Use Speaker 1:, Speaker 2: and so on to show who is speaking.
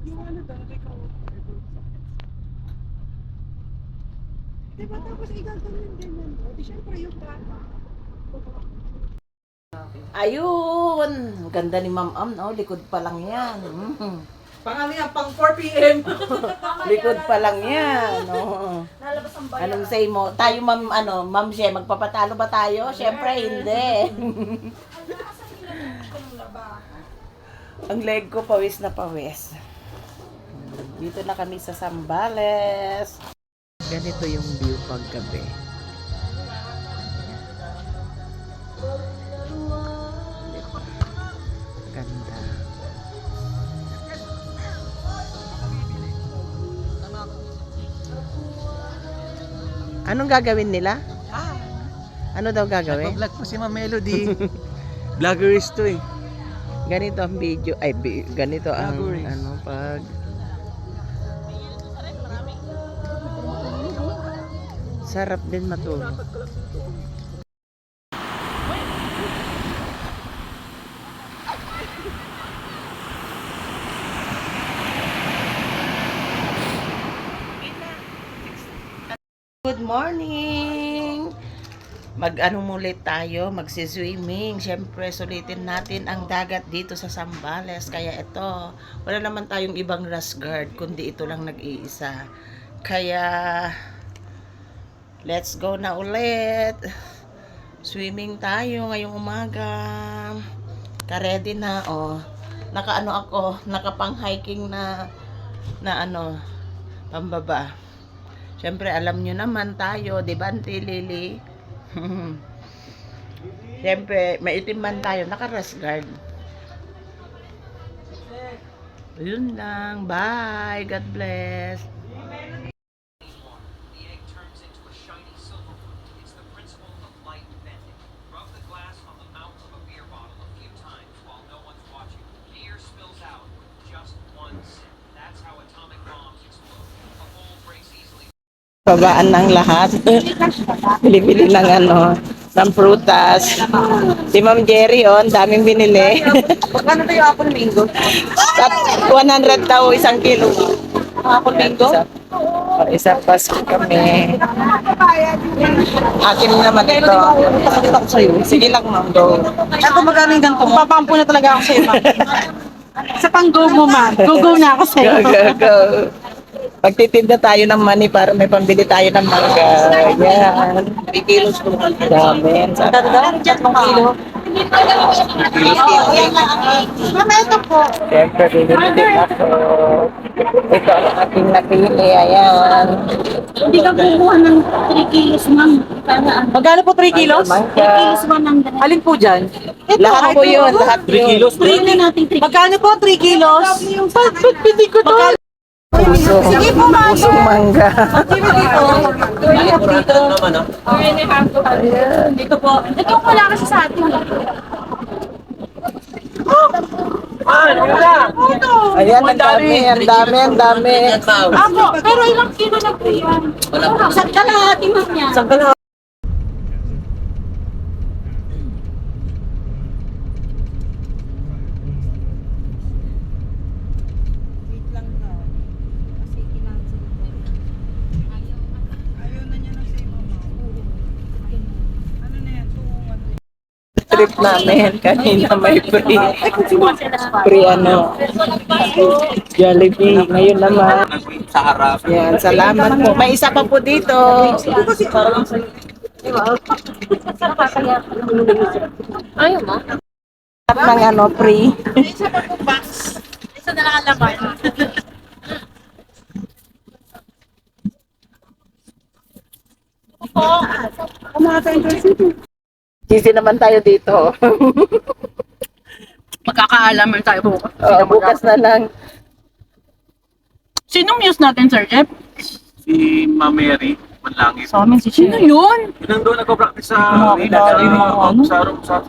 Speaker 1: Yung ano daw, ikaw. Diba tapos igaganon-ganon mo? Di syempre yung bata.
Speaker 2: Ayun! Ganda ni Ma'am Am, no? Likod pa lang yan.
Speaker 1: Pang ano yan, pang 4 p.m.
Speaker 2: Likod pa lang yan. No?
Speaker 3: Nalabas ang bayan.
Speaker 2: Anong say mo? Tayo, Ma'am She, magpapatalo ba tayo? Siyempre, hindi. Ang leg ko, pawis na pawis. Dito na kami sa Zambales. Ganito yung view pag gabi. Ganda. Anong gagawin nila? Ano daw gagawin?
Speaker 4: Nagpa-vlog po si Ma'am Melody. Vloggerist to eh.
Speaker 2: Ganito ang video, ay ganito ang
Speaker 4: Vloggerist.
Speaker 2: ano pag sarap din matulog. Good morning! Mag-ano mulit tayo, magsi-swimming. Siyempre, sulitin natin ang dagat dito sa Zambales. Kaya ito, wala naman tayong ibang rash guard, kundi ito lang nag-iisa. Kaya, let's go na ulit. Swimming tayo ngayong umaga. Ka-ready na, oh. Naka-ano ako, nakapang-hiking na ano, pambaba. Siyempre, alam nyo naman tayo, di ba, Auntie Lily? Siyempre, maitim man tayo, naka-rash guard. Yun lang. Bye. God bless. Babaan ng lahat. Bili-bili ng ano, ng prutas. Si Ma'am Jerry, oh, daming binili.
Speaker 1: Magkano tayo apple mango?
Speaker 2: At 100 daw isang kilo.
Speaker 1: Apple mango?
Speaker 2: Isang pasko kami. Akin naman ito.
Speaker 1: Pakita ko sa'yo.
Speaker 2: Sige lang, Ma'am, go.
Speaker 1: Ito magkano yung ganito mo? Papampo na talaga ako sa'yo, ma'am. Sa pang-go mo, ma'am. Go na ako sa'yo.
Speaker 2: Go, go, go. Pagtitinda tayo ng money para may pambili tayo ng mangga. Yan. 3 kilos po. Dami.
Speaker 1: Ito daw? 3 kilo. Ma'am, ito po.
Speaker 2: Siyempre, bibili ako. Ito ang aking napili. Ayan.
Speaker 3: Hindi ka kumuha ng 3 kilos, ma'am.
Speaker 1: Magkano po 3 kilos?
Speaker 3: 3 kilos, 100.
Speaker 1: Alin po dyan? Ito,
Speaker 2: Lahat po yun. Lahat
Speaker 4: 3 kilos.
Speaker 3: Hindi natin 3 kilos.
Speaker 1: Magkano po 3 kilos? Ba't pili ko to? Sige po, ma'am.
Speaker 2: Pusong mangga.
Speaker 1: Sige dito. Dito.
Speaker 3: Dito po. Ito wala kasi sa atin.
Speaker 2: Ayan, ang dami, ang dami, ang dami.
Speaker 3: Ako, pero ilang kilo na po yan? Sa kalahati man yan.
Speaker 1: Saan ka na?
Speaker 2: Trip namin, kanina may free. Free ano, Jollibee. Ngayon naman.
Speaker 4: Sa harap.
Speaker 2: Yan, salamat po. May isa pa po dito.
Speaker 3: Ayaw mo?
Speaker 2: At ng ano, free.
Speaker 3: Isa pa po box. Isa na lang ang laman.
Speaker 2: Easy naman tayo dito.
Speaker 3: Magkakaalaman tayo bukas.
Speaker 2: Bukas na lang.
Speaker 3: Sinong muse natin, Sir Jeff?
Speaker 4: Si Ma'am Mary. Manlangit.
Speaker 3: Sa amin si Sino yun?
Speaker 4: Yun doon nagpa-practice sa
Speaker 1: Mga kilala yung mga ano?
Speaker 4: sa